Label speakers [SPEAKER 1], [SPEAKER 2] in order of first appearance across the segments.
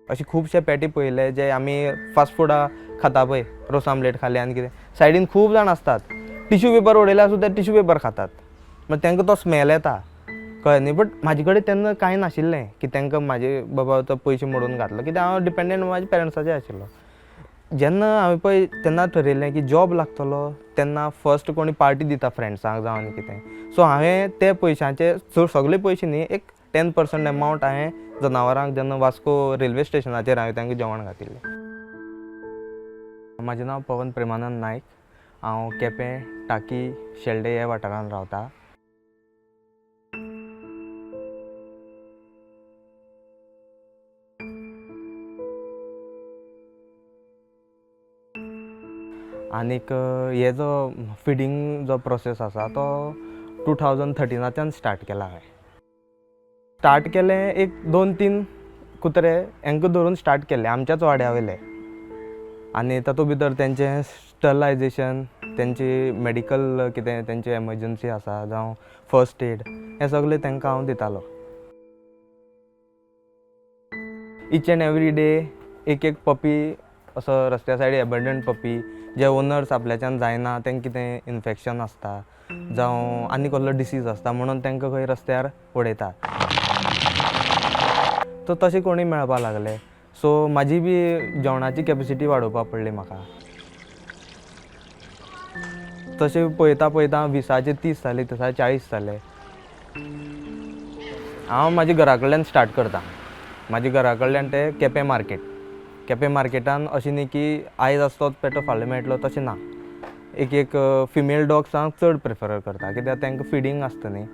[SPEAKER 1] अशी खुबशे पॅटी पळयले जे आमी फास्ट फुडा खाता पळय, रोस आमलेट खाले आनी कितें सायडीन खूब जाण असतात टिश्यू पेपर उडयल्यार सुद्दां टिश्यू पेपर खातात. मागीर तांकां तो स्मेल येता कळ्ळें न्ही. बट म्हाजे कडेन तेन्ना कांय नाशिल्लें की तांकां म्हाजे बाबा तो पयशे मोडून घातलो, कित्याक हांव डिपेंडंट म्हाज्या पेरंट्साचेर आशिल्लो. जेन्ना हांवें पळय तेन्ना ठरयलें की जॉब लागतलो तेन्ना फर्स्ट कोणी पार्टी दिता फ्रेंड्सांक जावं आनी कितें. सो हांवें ते पयशांचे सगळे पयशे न्ही एक 10% अमावंट हांवें जनावरांक जेन्ना वास्को रेल्वे स्टेशनाचेर हांवें तांकां जेवण घातिल्लें. म्हाजें नांव पवन प्रेमानंद नायक. हांव केपें, टाकी, शेल्डे ह्या वाठारांत रावतां. आनीक हे जो फिडींग जो प्रोसेस आसा तो 2013 स्टार्ट केला. हांवें स्टार्ट केलें एक 2-3 कुत्रे हांकां धरून स्टार्ट केल्ले आमच्याच वाड्या वयले. आनी तातूंत भितर तेंचें स्टरलायजेशन, तेंची मेडिकल कितें तेंची एमर्जन्सी आसा जावं फर्स्ट एड हें सगळें तांकां हांव दितालो. ईच एंड एवरी डे एक पपी असो रस्त्या सायडीक एबंडंट पपी जे ओनर्स आपल्याच्यान जायना, तांकां कितें इन्फेक्शन आसता जावं आनी कसलो डिसीज आसता म्हणून तांकां खंय रस्त्यार उडयतात. तो तशें कोणी मेळपा लागले. सो म्हाजी बी जेवणाची कॅपेसिटी वाडोवपाक पडली म्हाका. तशें पळयता पळयता 20चे 30 जाले, 30चे 40 जाले. हांव म्हाज्या घरा कडल्यान स्टार्ट करतां. म्हाज्या घरा कडल्यान ते केपें मार्केट. केपें मार्केटान अशें न्ही की आयज आसा तोच पेटो फाल्यां मेळटलो तशें ना. एक फिमेल डॉग्सांक चड प्रिफर करता कित्याक तांकां फिडींग आसता न्ही,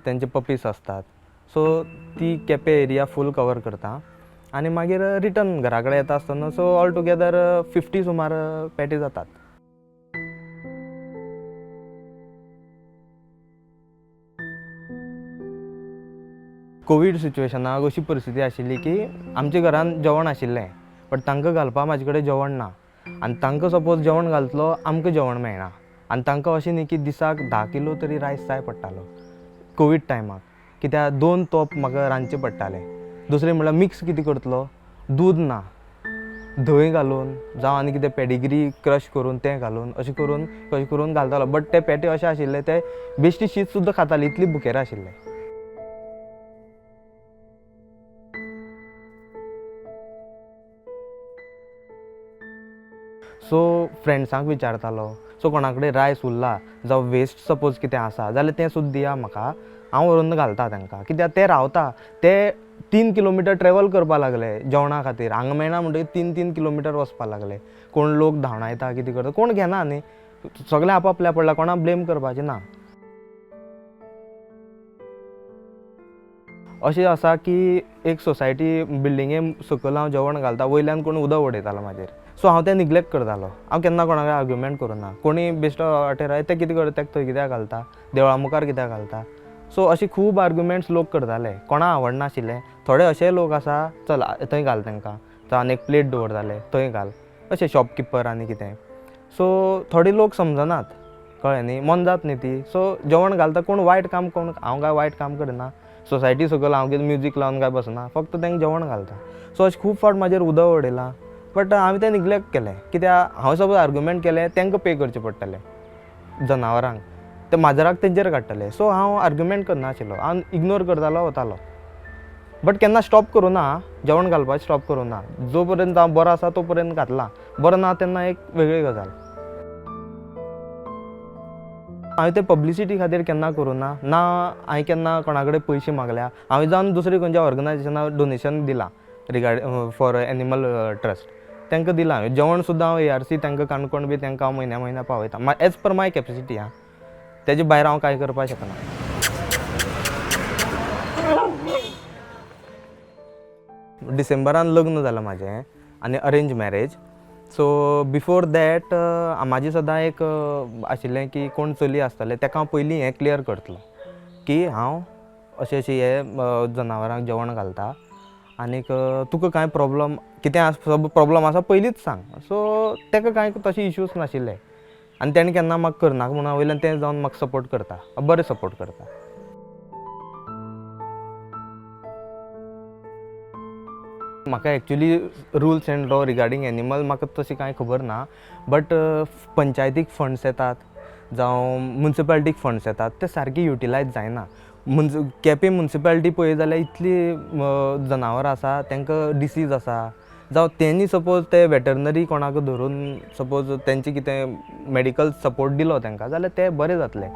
[SPEAKER 1] तेंचे पपीज आसतात. सो ती केपें एरिया फूल कवर करता आनी मागीर रिटर्न घरा कडेन येता आसतना सो ऑल टुगेदर 50 सुमार पॅटी जातात. कोवीड सिच्युएशनाक अशी परिस्थिती आशिल्ली की आमच्या घरान जेवण आशिल्लें बट तांकां घालपाक म्हाजे कडेन जेवण ना. आनी तांकां सपोज जेवण घालतलो आमकां जेवण मेळना. आनी तांकां अशें न्ही की दिसाक 10 किलो तरी रायस जाय पडटालो कोवीड टायमाक. कित्याक 2 तोप म्हाका रांदचे पडटाले. दुसरें म्हणल्यार मिक्स कितें करतलो, दूद ना, धंय घालून जावं आनी कितें पेडिग्री क्रश करून तें घालून अशें करून घालतालो. बट ते पेटे अशे आशिल्ले ते बेश्टी शीत सुद्दां खाताले, इतली बुकेर आशिल्ले. सो फ्रेंड्सांक विचारतालो. सो कोणा कडेन रायस उरला जावं वेस्ट सपोज कितें आसा जाल्यार तें सुद्दां दिया म्हाका, हांव व्हरून घालता तांकां. कित्याक ते रावता ते 3 किलोमिटर ट्रॅवल करपा लागले जेवणा खातीर. हांगा मेळना म्हणटकीर 3-3 किलोमिटर वचपा लागले. कोण लोक धांवडायता कितें करता कोण घेना न्ही. सगळें आपआपल्या पडला, कोणा ब्लेम करपाचें ना. अशें आसा की एक सोसायटी बिल्डिंगे सकयल हांव जेवण घालता, वयल्यान कोण उदक उडयतालो म्हाजेर. सो हांव तें निग्लेक्ट करतालो. हांव केन्ना कोणा कडेन आर्ग्युमेंट करूना. कोणी बेश्टो वाटेर ते कितें करता ताका थंय कित्याक घालता, देवळा मुखार कित्याक घालता. सो अशी खूब आर्ग्युमेंट्स लोक करताले, कोणा आवडनाशिल्लें. थोडे अशे लोक आसा चल थंय घाल तांकां, जावं आनी एक प्लेट दवरताले थंय घाल, अशे शॉपकिपर आनी कितें. सो थोडे लोक समजनात, कळ्ळें न्ही, मनजात न्ही ती. सो जेवण घालता कोण वायट काम कोण, हांव काय वायट काम करना. सोसायटी सकयल हांव कितें म्युजीक लावन काय बसना, फक्त तांकां जेवण घालता. सो अशें खूब फावट म्हाजेर उदक उडयलां. बट हांवें तें निग्लेक्ट केलें कित्याक हांव सपोज आर्ग्युमेंट केलें तांकां पे करचें पडटलें जनावरांक, ते माजराक तेंचेर काडटले. सो हांव आर्ग्युमेंट करनाशिल्लो, हांव इग्नोर करतालो वतालो. बट केन्ना स्टॉप करूना, जेवण घालपाचें स्टॉप करूना. जो पर्यंत हांव बरो आसा तो पर्यंत घातला, बरो ना तेन्ना एक वेगळी गजाल. हांवें तें पब्लिसिटी खातीर केन्ना करूना ना. हांवें केन्ना कोणा कडेन पयशे मागल्या. हांवें जावन दुसरे खंयच्या ऑर्गनायजेशनाक डोनेशन दिलां फॉर एनिमल ट्रस्ट. तांकां दिलां हांवें जेवण सुद्दां. हांव ARC तांकां काणकोण बी तांकां हांव म्हयन्या पावयतां एज पर माय कॅपेसिटी. तेजे भायर हांव कांय करपाक शकना. डिसेंबरान लग्न जालां म्हाजें आनी arrange marriage. So before that म्हाजें सदां एक आशिल्लें की कोण चली आसतलें ताका हांव पयलीं हें क्लियर करतलो की हांव अशें हे जनावरांक जेवण घालता आनीक तुका कांय प्रॉब्लम कितें प्रॉब्लम आसा पयलींच सांग. सो ताका कांय तशे इश्यूज नाशिल्ले आनी तेणें केन्ना म्हाका करनाका म्हणून वयल्यान तें जावन म्हाका सपोर्ट करता, बरें सपोर्ट करता. म्हाका actually rules end law regarding animal म्हाका तशी कांय खबर ना, बट पंचायतीक फंड्स येतात जावं म्युनिसिपालिटीक फंड्स येतात ते सारके युटिलायज जायना. केपें म्युनिसिपालिटी पळय जाल्यार इतली जनावरां आसा, तांकां डिसीज आसा, जावं तेणी सपोज ते वेटरनरी कोणाक धरून सपोज तेंचे कितें मेडिकल सपोर्ट दिलो तांकां जाल्यार ते बरें जातलें.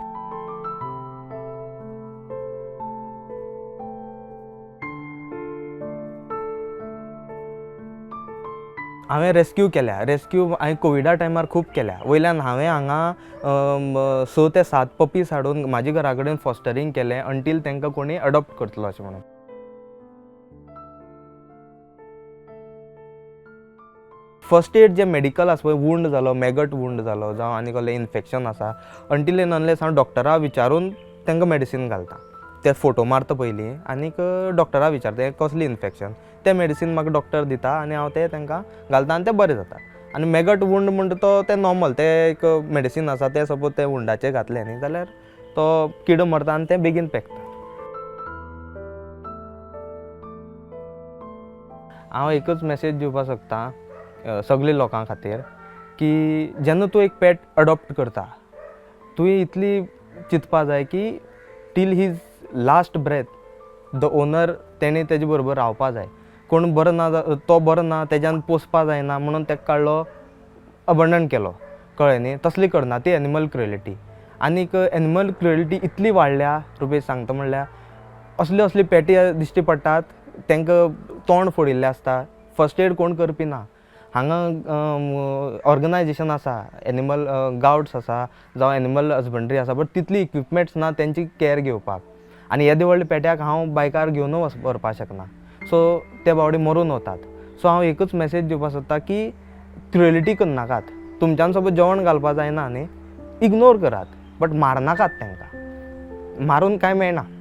[SPEAKER 1] हांवें रेस्क्यू हांवें कोविडा टायमार खूब केल्या. वयल्यान हांवें हांगा 6 ते 7 पपीज हाडून म्हाजे घरा कडेन फॉस्टरींग केलें अंटील तांकां कोणी अडॉप्ट करतलो अशें म्हणून. फर्स्ट एड जे मेडिकल आसा पळय, वूंड जालो, मॅगट वूंड जालो जावं आनी कसलें इन्फेक्शन आसा, अंटील एंड अनलेस हांव डॉक्टरा विचारून तांकां मेडिसीन घालता. ते फोटो मारता पयलीं आनीक डॉक्टरा विचारता हें कसलें इन्फेक्शन, तें मेडिसीन म्हाका डॉक्टर दिता आनी हांव तें तांकां घालता आनी तें बरें जाता. आनी मॅगट वूंड म्हणटा तो तें नॉर्मल, तें एक मेडिसीन आसा, तें सपोज तें वुंडाचें घातलें न्ही जाल्यार तो किडो मरता आनी तें बेगीन पेकता. हांव एकच मॅसेज दिवपाक सोदतां सगळे लोकां खातीर की जेन्ना तूं एक पेट अडॉप्ट करता तुवें इतली चिंतपा जाय की till his last breath the owner तेणें तेजे बरोबर रावपा जाय. कोण बरो ना, तो बरो ना, तेज्यान पोसपा जायना म्हणून तेका काडलो अबंडन केलो, कळ्ळें न्ही. तसली करना ती एनिमल क्रुएलिटी. आनीक एनिमल क्रुएलिटी इतली वाडल्या रुपेश सांगता म्हणल्यार असली पेटी दिश्टी पडटात तांकां तोंड फोडिल्लें आसता, फर्स्ट एड कोण करपी ना. हांगा ऑर्गनायजेशन आसा, एनिमल गावड्स आसा जावं एनिमल हजबंड्री आसा, बट तितली इक्विपमेंट्स ना तेंची कॅर घेवपाक. आनी येदे व्हडले पेट्याक हांव बायकार घेवन व्हरपाक शकना, सो ते बावडे मरून वतात. सो हांव एकूच मॅसेज दिवपाक सोदतां की क्रुएलिटी करनाकात. तुमच्यान सपोज जेवण घालपा जायना न्ही, इग्नोर करात, बट मारनाकात तांकां. मारून कांय मेळना.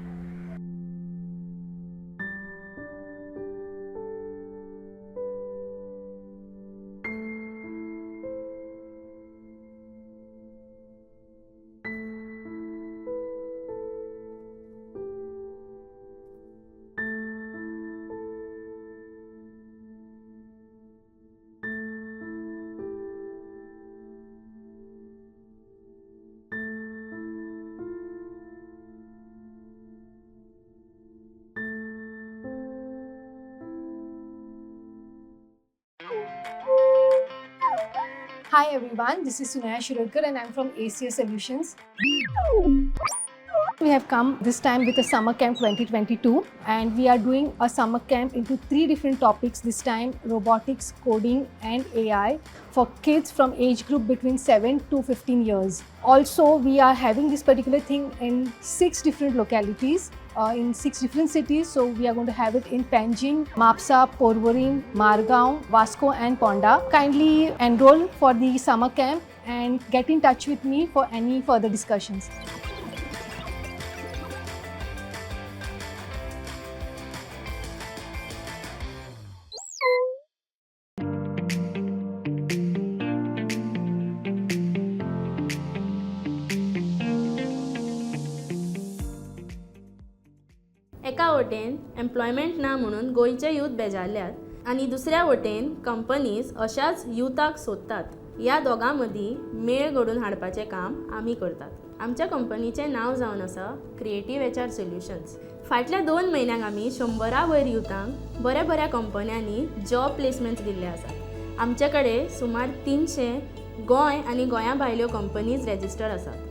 [SPEAKER 2] Hi everyone, this is Sunaya Shirokar and I'm from ACS Solutions. We have come this time with a summer camp 2022 and we are doing a summer camp into 3 different topics this time: robotics, coding and AI for kids from age group between 7 to 15 years. Also, we are having this particular thing in 6 different localities. In 6 different cities, so we are going to have it in Panjim, Mapsa, Porvorim, Margaon, Vasco and Ponda. Kindly enroll for the summer camp and get in touch with me for any further discussions.
[SPEAKER 3] एका वटेन employment ना म्हणून गोंयचे youth बेजारल्यात आनी दुसऱ्या वटेन companies अशाच युथाक सोदतात. ह्या दोगां मदीं मेळ घडोवन हाडपाचें काम आमी करतात. आमच्या कंपनीचें नांव जावन आसा क्रिएटीव HR सोल्युशन्स. फाटल्या 2 म्हयन्यांक आमी 100 वयर युथांक बऱ्या बऱ्या कंपन्यांनी जॉब प्लेसमेंट्स दिल्ले आसात. आमचे कडेन सुमार 300 गोंय आनी गोंया भायल्यो कंपनीज रजिस्टर आसात.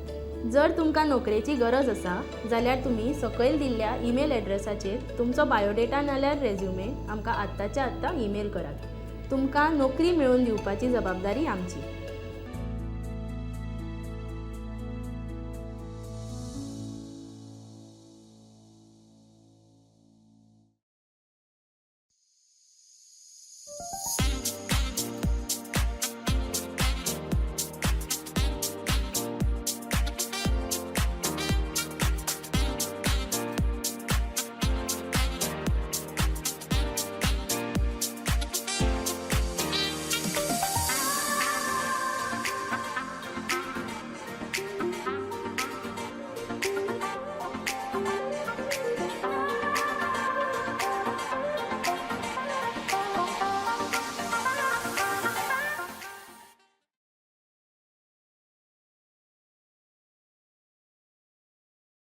[SPEAKER 3] जर तुमकां नोकरेची गरज आसा जाल्यार तुमी सकयल दिल्ल्या ईमेल एड्रेसाचेर तुमचो बायोडेटा नाल्यार रेज्युमे आमकां आत्ताच्या आत्तां ईमेल करात. तुमकां नोकरी मेळोवन दिवपाची जबाबदारी आमची.